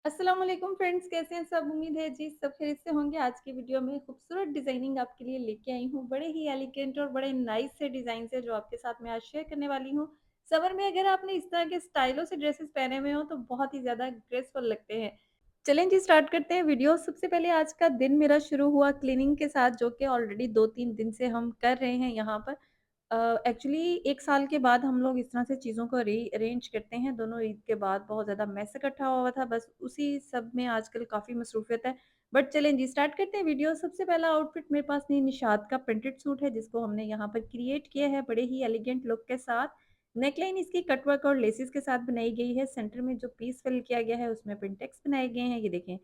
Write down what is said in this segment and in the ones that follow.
अस्सलाम वालेकुम फ्रेंड्स, कैसे हैं सब? उम्मीद है जी सब खैरियत से होंगे। आज की वीडियो में खूबसूरत डिज़ाइनिंग आपके लिए लेके आई हूँ। बड़े ही एलिगेंट और बड़े नाइस से डिज़ाइन है जो आपके साथ मैं आज शेयर करने वाली हूँ। समर में अगर आपने इस तरह के स्टाइलों से ड्रेसेस पहने हुए हो तो बहुत ही ज़्यादा ग्रेसफुल लगते हैं। चलें जी, स्टार्ट करते हैं वीडियो। सबसे पहले आज का दिन मेरा शुरू हुआ क्लीनिंग के साथ, जो कि ऑलरेडी 2-3 दिन से हम कर रहे हैं यहाँ पर। एक्चुअली 1 साल के बाद हम लोग इस तरह से चीज़ों को रीअरेंज करते हैं। दोनों ईद के बाद बहुत ज़्यादा मेस इकट्ठा हुआ था, बस उसी सब में आजकल काफ़ी मसरूफ़ियत है। बट चलें जी, स्टार्ट करते हैं वीडियो। सबसे पहला आउटफिट मेरे पास नहीं, निशात का प्रिंटेड सूट है जिसको हमने यहाँ पर क्रिएट किया है बड़े ही एलिगेंट लुक के साथ। नेकलाइन इसकी कटवर्क और लेसिस के साथ बनाई गई है। सेंटर में जो पीस फिल किया गया है उसमें पिंटेक्स बनाए गए हैं, ये देखें।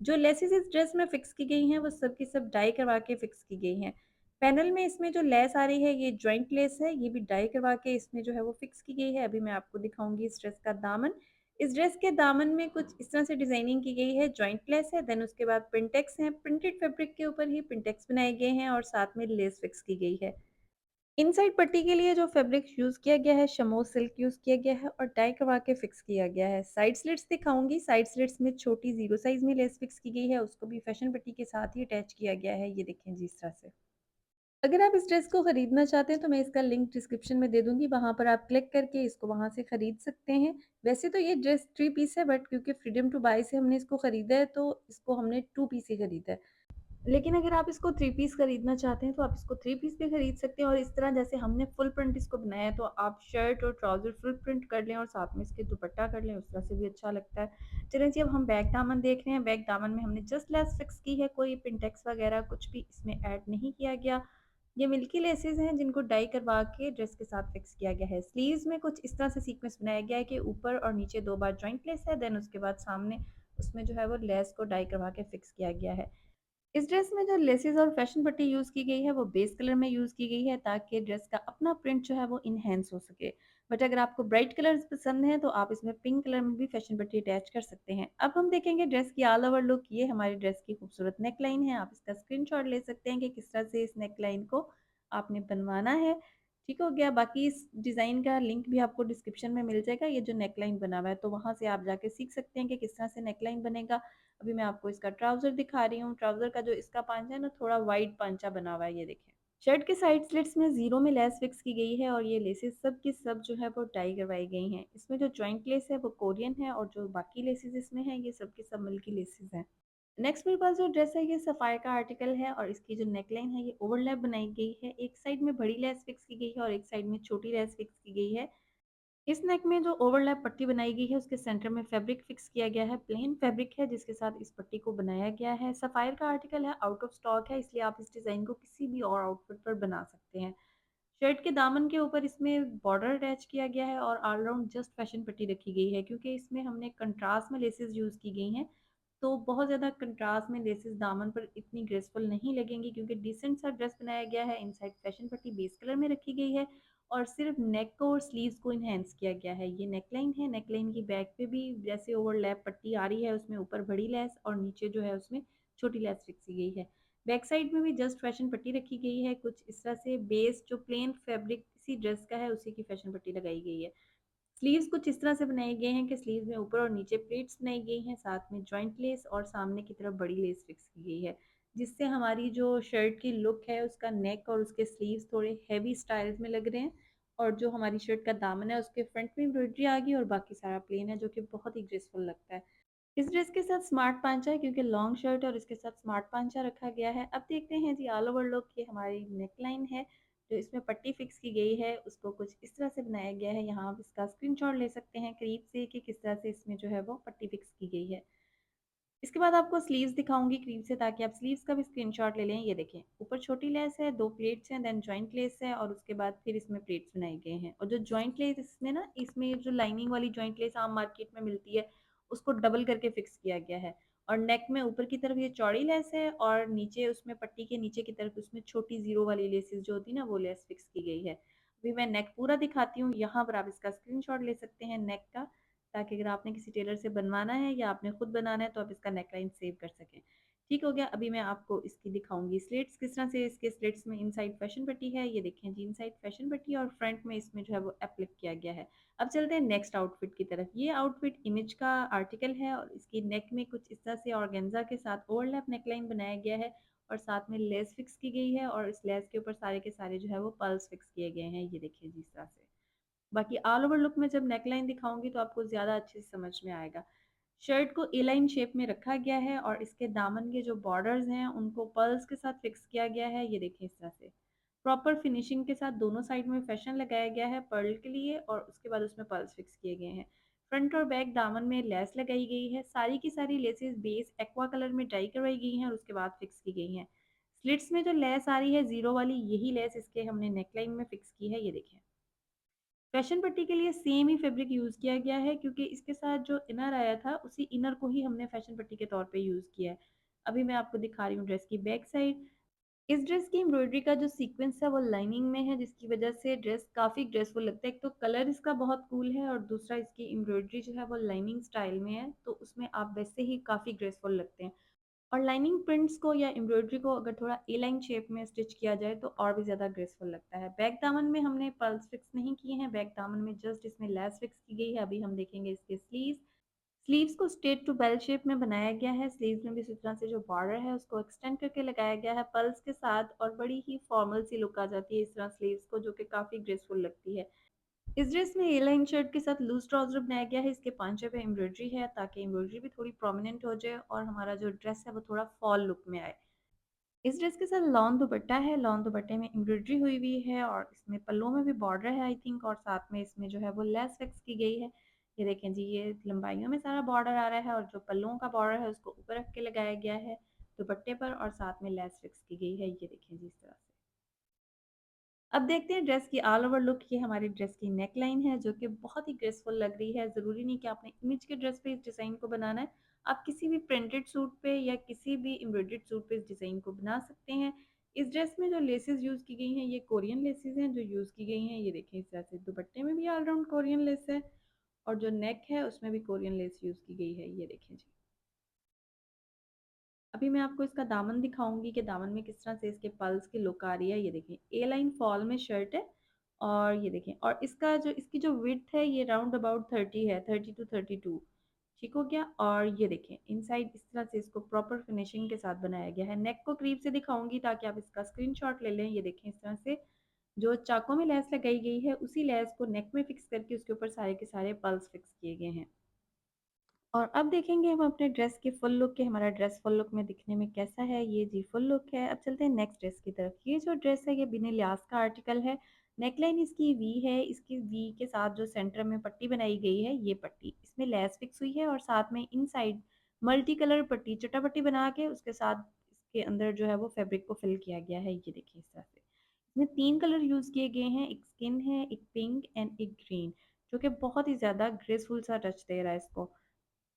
जो लेसिस इस ड्रेस में फिक्स की गई हैं वो सब की सब डाई करवा के फिक्स की गई हैं। पैनल में इसमें जो लेस आ रही है ये जॉइंट लेस है, ये भी डाई करवा के इसमें जो है वो फिक्स की गई है। अभी मैं आपको दिखाऊंगी इस ड्रेस का दामन। इस ड्रेस के दामन में कुछ इस तरह से डिजाइनिंग की गई है, जॉइंट लेस है, देन उसके बाद पिंटेक्स हैं, प्रिंटेड फैब्रिक के ऊपर ही पिंटेक्स बनाए गए हैं और साथ में लेस फिक्स की गई है। इनसाइड पट्टी के लिए जो फैब्रिक यूज़ किया गया है शमो सिल्क यूज़ किया गया है और डाई करवा के फिक्स किया गया है। साइड स्लिट्स दिखाऊंगी। साइड स्लिट्स में छोटी ज़ीरो साइज़ में लेस फिक्स की गई है, उसको भी फैशन पट्टी के साथ ही अटैच किया गया है, ये देखें जी इस तरह से। अगर आप इस ड्रेस को खरीदना चाहते हैं तो मैं इसका लिंक डिस्क्रिप्शन में दे दूँगी, वहाँ पर आप क्लिक करके इसको वहाँ से खरीद सकते हैं। वैसे तो ये ड्रेस 3 पीस है, बट क्योंकि फ्रीडम टू बाय से हमने इसको खरीदा है तो इसको हमने 2 पीस ही खरीदा है। लेकिन अगर आप इसको 3 पीस खरीदना चाहते हैं तो आप इसको 3 पीस भी खरीद सकते हैं, और इस तरह जैसे हमने फुल प्रिंट इसको बनाया है तो आप शर्ट और ट्राउज़र फुल प्रिंट कर लें और साथ में इसके दुपट्टा कर लें, उस तरह से भी अच्छा लगता है। चलें जी, अब हम बैक दामन देख रहे हैं। बैक दामन में हमने जस्ट लेस फिक्स की है, कोई पिंटेक्स वगैरह कुछ भी इसमें ऐड नहीं किया गया। ये मिल्की लेसेस हैं जिनको डाई करवा के ड्रेस के साथ फिक्स किया गया है। स्लीव्स में कुछ इस तरह से सीक्वेंस बनाया गया है कि ऊपर और नीचे 2 बार जॉइंट लेस है, देन उसके बाद सामने उसमें जो है वो लेस को डाई करवा के फिक्स किया गया है। इस ड्रेस में जो लेसेस और फैशन पट्टी यूज़ की गई है वो बेस कलर में यूज़ की गई है ताकि ड्रेस का अपना प्रिंट जो है वो इन्हेंस हो सके। बट अगर आपको ब्राइट कलर्स पसंद हैं तो आप इसमें पिंक कलर में भी फैशन पट्टी अटैच कर सकते हैं। अब हम देखेंगे ड्रेस की ऑल ओवर लुक। ये हमारी ड्रेस की खूबसूरत नेकलाइन है। आप इसका स्क्रीनशॉट ले सकते हैं कि किस तरह से इस नेकलाइन को आपने बनवाना है। ठीक हो गया। बाकी इस डिज़ाइन का लिंक भी आपको डिस्क्रिप्शन में मिल जाएगा, ये जो नेकलाइन बना हुआ है, तो वहाँ से आप जाके सीख सकते हैं कि किस तरह से नेकलाइन बनेगा। अभी मैं आपको इसका ट्राउज़र दिखा रही हूँ। ट्राउज़र का जो इसका पांचा है ना, थोड़ा वाइड पांचा बना हुआ है, ये देखें। शर्ट के साइड स्लिट्स में ज़ीरो में लेस फिक्स की गई है और ये लेसेस सब की सब जो है वो टाई करवाई गई हैं। इसमें जो जॉइंट लेस है वो कोरियन है और जो बाकी लेसेस इसमें हैं ये सब के सब मिल्की लेसेस हैं। नेक्स्ट मेरे पास जो ड्रेस है ये सफ़ायर का आर्टिकल है और इसकी जो नेकलाइन है ये ओवरलैप बनाई गई है। एक साइड में बड़ी लेस फिक्स की गई है और एक साइड में छोटी लेस फिक्स की गई है। इस नेक में जो ओवरलैप पट्टी बनाई गई है उसके सेंटर में फैब्रिक फिक्स किया गया है। प्लेन फैब्रिक है जिसके साथ इस पट्टी को बनाया गया है। सफ़ायर का आर्टिकल है, आउट ऑफ स्टॉक है, इसलिए आप इस डिज़ाइन को किसी भी और आउटफिट पर बना सकते हैं। शर्ट के दामन के ऊपर इसमें बॉर्डर अटैच किया गया है और ऑल राउंड जस्ट फैशन पट्टी रखी गई है क्योंकि इसमें हमने कंट्रास्ट में लेसेस यूज़ की गई हैं। तो बहुत ज़्यादा कंट्रास्ट में लेसेस दामन पर इतनी ग्रेसफुल नहीं लगेंगी क्योंकि डिसेंट सा ड्रेस बनाया गया है। इनसाइड फैशन पट्टी बेस कलर में रखी गई है और सिर्फ नेक को और स्लीव्स को इन्हेंस किया गया है। ये नेकलाइन है। नेकलाइन की बैक पे भी जैसे ओवरलैप पट्टी आ रही है उसमें ऊपर बड़ी लेस और नीचे जो है उसमें छोटी लेस फिक्स की गई है। बैक साइड में भी जस्ट फैशन पट्टी रखी गई है, कुछ इस तरह से बेस जो प्लेन फैब्रिक किसी ड्रेस का है उसी की फैशन पट्टी लगाई गई है। स्लीव्स कुछ इस तरह से बनाए गए हैं कि स्लीव्स में ऊपर और नीचे प्लेट्स बनाई गई हैं, साथ में जॉइंट लेस और सामने की तरफ बड़ी लेस फिक्स की गई है, जिससे हमारी जो शर्ट की लुक है उसका नेक और उसके स्लीव्स थोड़े हैवी स्टाइल्स में लग रहे हैं। और जो हमारी शर्ट का दामन है उसके फ्रंट में एम्ब्रॉयडरी आ गई और बाकी सारा प्लेन है जो कि बहुत ही ग्रेसफुल लगता है। इस ड्रेस के साथ स्मार्ट पांचा है क्योंकि लॉन्ग शर्ट और इसके साथ स्मार्ट पांचा रखा गया है। अब देखते हैं जी ऑल ओवर लुक। ये हमारी नेकलाइन है, जो इसमें पट्टी फिक्स की गई है उसको कुछ इस तरह से बनाया गया है। यहाँ आप इसका स्क्रीनशॉट ले सकते हैं करीब से कि किस तरह से इसमें जो है वो पट्टी फिक्स की गई है। इसके बाद आपको स्लीव्स दिखाऊंगी करीब से ताकि आप स्लीव्स का भी स्क्रीनशॉट ले लें। ये देखें, ऊपर छोटी लेस है, दो प्लेट्स हैं, देन जॉइंट लेस है और उसके बाद फिर इसमें प्लेट्स बनाए गए हैं। और जो जॉइंट लेस इसमें ना, इसमें जो लाइनिंग वाली जॉइंट लेस आम मार्केट में मिलती है उसको डबल करके फिक्स किया गया है। और नेक में ऊपर की तरफ ये चौड़ी लेस है और नीचे उसमें पट्टी के नीचे की तरफ उसमें छोटी जीरो वाली लेसेस जो होती है ना वो लेस फिक्स की गई है। अभी मैं नेक पूरा दिखाती हूँ, यहाँ पर आप इसका स्क्रीनशॉट ले सकते हैं नेक का, ताकि अगर आपने किसी टेलर से बनवाना है या आपने खुद बनाना है तो आप इसका नेकलाइन सेव कर सकें। ठीक हो गया। अभी मैं आपको इसकी दिखाऊंगी स्लिट्स किस तरह से। इसके स्लिट्स में इनसाइड फैशन पट्टी है, ये देखें जी, इनसाइड फैशन पट्टी, और फ्रंट में इसमें जो है वो एप्लिक किया गया है। अब चलते हैं नेक्स्ट आउटफिट की तरफ। ये आउटफिट इमेज का आर्टिकल है और इसकी नेक में कुछ इस तरह से ऑर्गेन्जा के साथ ओवरलैप नेकलाइन बनाया गया है और साथ में लेस फिक्स की गई है और इस लेस के ऊपर सारे के सारे जो है वो पर्ल्स फिक्स किए गए हैं, ये देखिए जी इस तरह से। बाकी ऑल ओवर लुक में जब नेकलाइन दिखाऊंगी तो आपको ज़्यादा अच्छे से समझ में आएगा। शर्ट को ए लाइन शेप में रखा गया है और इसके दामन के जो बॉर्डर्स हैं उनको पर्ल्स के साथ फिक्स किया गया है, ये देखिए इस तरह से। प्रॉपर फिनिशिंग के साथ दोनों साइड में फैशन लगाया गया है पर्ल के लिए और उसके बाद उसमें पर्ल्स फिक्स किए गए हैं। फ्रंट और बैक दामन में लेस लगाई गई है, सारी की सारी लेसेस बेस एक्वा कलर में डाई करवाई गई हैं और उसके बाद फिक्स की गई हैं। स्लिट्स में जो लेस आ रही है जीरो वाली, यही लेस इसके हमने नेकलाइन में फिक्स की है, ये देखें। फैशन पट्टी के लिए सेम ही फैब्रिक यूज़ किया गया है क्योंकि इसके साथ जो इनर आया था उसी इनर को ही हमने फैशन पट्टी के तौर पे यूज़ किया है। अभी मैं आपको दिखा रही हूँ ड्रेस की बैक साइड। इस ड्रेस की एम्ब्रॉयडरी का जो सीक्वेंस है वो लाइनिंग में है जिसकी वजह से ड्रेस काफ़ी ग्रेसफुल लगता है। एक तो कलर इसका बहुत कूल है और दूसरा इसकी एम्ब्रॉयडरी जो है वो लाइनिंग स्टाइल में है, तो उसमें आप वैसे ही काफ़ी ग्रेसफुल लगते हैं। और लाइनिंग प्रिंट्स को या एम्ब्रॉयडरी को अगर थोड़ा ए लाइन शेप में स्टिच किया जाए तो और भी ज़्यादा ग्रेसफुल लगता है। बैक दामन में हमने पर्ल्स फिक्स नहीं किए हैं, बैक दामन में जस्ट इसमें लेस फिक्स की गई है। अभी हम देखेंगे इसके स्लीव्स। स्लीव्स को स्ट्रेट टू बेल शेप में बनाया गया है। स्लीव्स में भी इसी तरह से जो बॉर्डर है उसको एक्सटेंड करके लगाया गया है पर्ल्स के साथ और बड़ी ही फॉर्मल सी लुक आ जाती है इस तरह स्लीव्स को, जो कि काफ़ी ग्रेसफुल लगती है। इस ड्रेस में ए लाइन शर्ट के साथ लूज ट्राउजर बनाया गया है। इसके पांचे पे एम्ब्रॉयडरी है ताकि एम्ब्रॉयडरी भी थोड़ी प्रोमिनेंट हो जाए और हमारा जो ड्रेस है वो थोड़ा फॉल लुक में आए। इस ड्रेस के साथ लॉन दुपट्टा है, लॉन दुपट्टे में एम्ब्रॉयडरी हुई हुई है और इसमें पल्लों में भी बॉर्डर है आई थिंक, और साथ में इसमें जो है वो लेस फिक्स की गई है। ये देखें जी, ये लंबाइयों में सारा बॉर्डर आ रहा है और जो पल्लों का बॉर्डर है उसको ऊपर रख के लगाया गया है दुपट्टे पर और साथ में लेस फिक्स की गई है, ये देखें जी इस तरह से। अब देखते हैं ड्रेस की ऑल ओवर लुक। ये हमारी ड्रेस की नेक लाइन है जो कि बहुत ही ग्रेसफुल लग रही है। ज़रूरी नहीं कि आपने इमेज के ड्रेस पे इस डिज़ाइन को बनाना है, आप किसी भी प्रिंटेड सूट पे या किसी भी एम्ब्रॉयडर्ड सूट पे इस डिज़ाइन को बना सकते हैं। इस ड्रेस में जो लेसेस यूज़ की गई हैं ये कोरियन लेसेस हैं जो यूज़ की गई हैं, ये देखें इस तरह से। दुपट्टे में भी ऑलराउंड कोरियन लेस है और जो नेक है उसमें भी कोरियन लेस यूज़ की गई है, ये देखें जी। अभी मैं आपको इसका दामन दिखाऊंगी कि दामन में किस तरह से इसके पल्स की लुक आ रही है, ये देखें। ए लाइन फॉल में शर्ट है और ये देखें, और इसका जो इसकी जो विड्थ है ये राउंड अबाउट 30 है, 30 to 32। ठीक हो गया। और ये देखें इनसाइड इस तरह से इसको प्रॉपर फिनिशिंग के साथ बनाया गया है। नेक को करीब से दिखाऊंगी ताकि आप इसका स्क्रीनशॉट ले लें। ये देखें इस तरह से जो चाकों में लेस लगाई गई है उसी लेस को नेक में फिक्स करके उसके ऊपर सारे के सारे पल्स फिक्स किए गए हैं। और अब देखेंगे हम अपने ड्रेस की फुल लुक के हमारा ड्रेस फुल लुक में दिखने में कैसा है। ये जी फुल लुक है। अब चलते हैं नेक्स्ट ड्रेस की तरफ। ये जो ड्रेस है ये बिना लिहाज का आर्टिकल है। नेकलाइन इसकी वी है, इसकी वी के साथ जो सेंटर में पट्टी बनाई गई है ये पट्टी इसमें लेस फिक्स हुई है और साथ में इनसाइड मल्टी कलर पट्टी चटापट्टी बना के उसके साथ इसके अंदर जो है वो फैब्रिक को फिल किया गया है, ये देखिए इस तरह से। इसमें 3 कलर यूज़ किए गए हैं, एक स्किन है, एक पिंक एंड एक ग्रीन, जो कि बहुत ही ज़्यादा ग्रेसफुल सा टच दे रहा है इसको।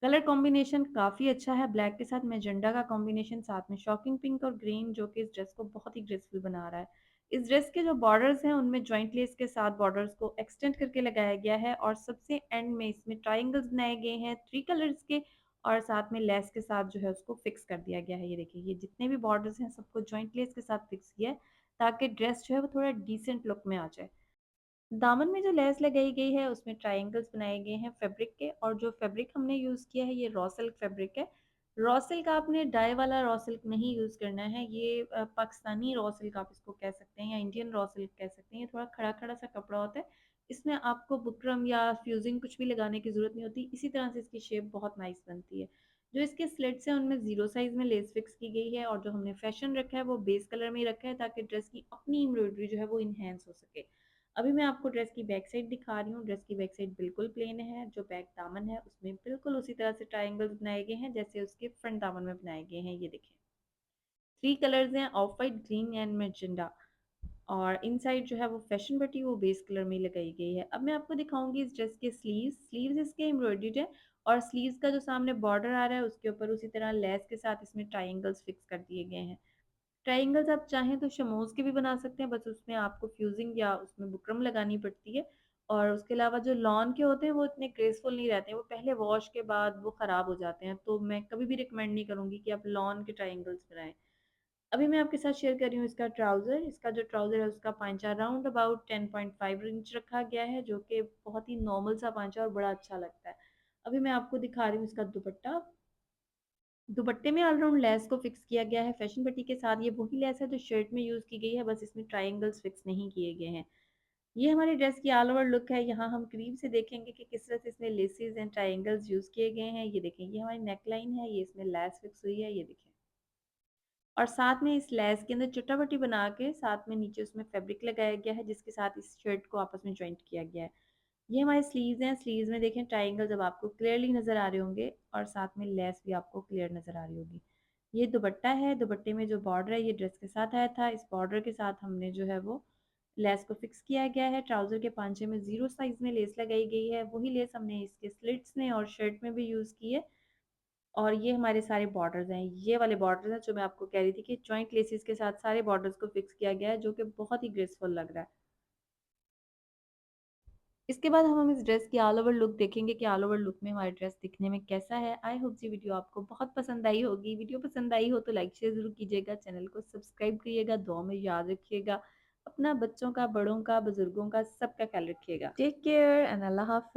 कलर कॉम्बिनेशन काफ़ी अच्छा है, ब्लैक के साथ मैजेंडा का कॉम्बिनेशन, साथ में शॉकिंग पिंक और ग्रीन, जो कि इस ड्रेस को बहुत ही ग्रेसफुल बना रहा है। इस ड्रेस के जो बॉर्डर्स हैं उनमें जॉइंट लेस के साथ बॉर्डर्स को एक्सटेंड करके लगाया गया है और सबसे एंड में इसमें ट्राइंगल्स बनाए गए हैं 3 कलर्स के और साथ में लेस के साथ जो है उसको फिक्स कर दिया गया है। ये देखिए ये जितने भी बॉर्डर्स हैं सबको जॉइंट लेस के साथ फिक्स किया है ताकि ड्रेस जो है वो थोड़ा डिसेंट लुक में आ जाए। दामन में जो लेस लगाई गई है उसमें ट्रायंगल्स बनाए गए हैं फैब्रिक के, और जो फैब्रिक हमने यूज़ किया है ये रॉ सिल्क फैब्रिक है। रॉ सिल्क आपने डाई वाला रॉ सिल्क नहीं यूज़ करना है, ये पाकिस्तानी रॉ सिल्क आप इसको कह सकते हैं या इंडियन रॉ सिल्क कह सकते हैं। ये थोड़ा खड़ा खड़ा सा कपड़ा होता है, इसमें आपको बुकरम या फ्यूजिंग कुछ भी लगाने की ज़रूरत नहीं होती। इसी तरह से इसकी शेप बहुत नाइस बनती है। जो इसके स्लिट्स हैं उनमें ज़ीरो साइज़ में लेस फिक्स की गई है और जो हमने फैशन रखा है वो बेस कलर में ही रखा है ताकि ड्रेस की अपनी एम्ब्रॉयडरी जो है वो इन्हेंस हो सके। अभी मैं आपको ड्रेस की बैक साइड दिखा रही हूँ। ड्रेस की बैक साइड बिल्कुल प्लेन है, जो बैक दामन है उसमें बिल्कुल उसी तरह से ट्रायंगल्स बनाए गए हैं जैसे उसके फ्रंट दामन में बनाए गए हैं। ये देखें 3 कलर्स हैं, ऑफ वाइट, ग्रीन एंड मैजेंडा, और इनसाइड जो है वो फैशन बटी वो बेस कलर में लगाई गई है। अब मैं आपको दिखाऊंगी इस ड्रेस के स्लीव्स। स्लीव्स इसके एम्ब्रॉयडर्ड है और स्लीव्स का जो सामने बॉर्डर आ रहा है उसके ऊपर उसी तरह लेस के साथ इसमें ट्रायंगल्स फिक्स कर दिए गए हैं। ट्रायंगल्स आप चाहें तो शमोज के भी बना सकते हैं, बस उसमें आपको फ्यूजिंग या उसमें बुकरम लगानी पड़ती है और उसके अलावा जो लॉन के होते हैं वो इतने ग्रेसफुल नहीं रहते हैं, वो पहले वॉश के बाद वो ख़राब हो जाते हैं, तो मैं कभी भी रिकमेंड नहीं करूँगी कि आप लॉन के ट्रायंगल्स बनाएँ। अभी मैं आपके साथ शेयर कर रही हूँ इसका ट्राउज़र। इसका जो ट्राउज़र है उसका पांचा राउंड अबाउट 10.5 इंच रखा गया है, जो कि बहुत ही नॉर्मल सा पांचा और बड़ा अच्छा लगता है। अभी मैं आपको दिखा रही हूँ इसका दुपट्टा। दुपट्टे में ऑल राउंड लेस को फिक्स किया गया है फैशन पट्टी के साथ। ये वही लेस है जो शर्ट में यूज़ की गई है, बस इसमें ट्रायंगल्स फिक्स नहीं किए गए हैं। ये हमारी ड्रेस की ऑल ओवर लुक है। यहाँ हम करीब से देखेंगे कि किस तरह से इसमें लेसेस एंड ट्रायंगल्स यूज़ किए गए हैं। ये देखें, ये हमारी नेक लाइन है, ये इसमें लेस फिक्स हुई है, ये देखें। और साथ में इस लेस के अंदर चुट्टा-पट्टी बना के साथ में नीचे उसमें फैब्रिक लगाया गया है, जिसके साथ इस शर्ट को आपस में जॉइंट किया गया है। ये हमारे स्लीव्स हैं, स्लीव्स में देखें ट्रायंगल जब आपको क्लियरली नज़र आ रहे होंगे और साथ में लेस भी आपको क्लियर नज़र आ रही होगी। ये दुपट्टा है, दुपट्टे में जो बॉर्डर है ये ड्रेस के साथ आया था। इस बॉर्डर के साथ हमने जो है वो लेस को फिक्स किया गया है। ट्राउज़र के पांचे में 0 साइज़ में लेस लगाई गई है, वही लेस हमने इसके स्लिट्स में और शर्ट में भी यूज़ की है। और ये हमारे सारे बॉर्डर्स हैं, ये वाले बॉर्डर्स हैं जो मैं आपको कह रही थी कि जॉइंट लेसेस के साथ सारे बॉर्डर्स को फिक्स किया गया है, जो कि बहुत ही ग्रेसफुल लग रहा है। इसके बाद हम इस ड्रेस की ऑल ओवर लुक देखेंगे कि ऑल ओवर लुक में हमारी ड्रेस दिखने में कैसा है। आई होप ये वीडियो आपको बहुत पसंद आई होगी। वीडियो पसंद आई हो तो लाइक शेयर ज़रूर कीजिएगा, चैनल को सब्सक्राइब करिएगा, दुआ में याद रखिएगा। अपना बच्चों का, बड़ों का, बुजुर्गों का सबका ख्याल रखिएगा। टेक केयर एंड अल्लाह हाफ़िज़।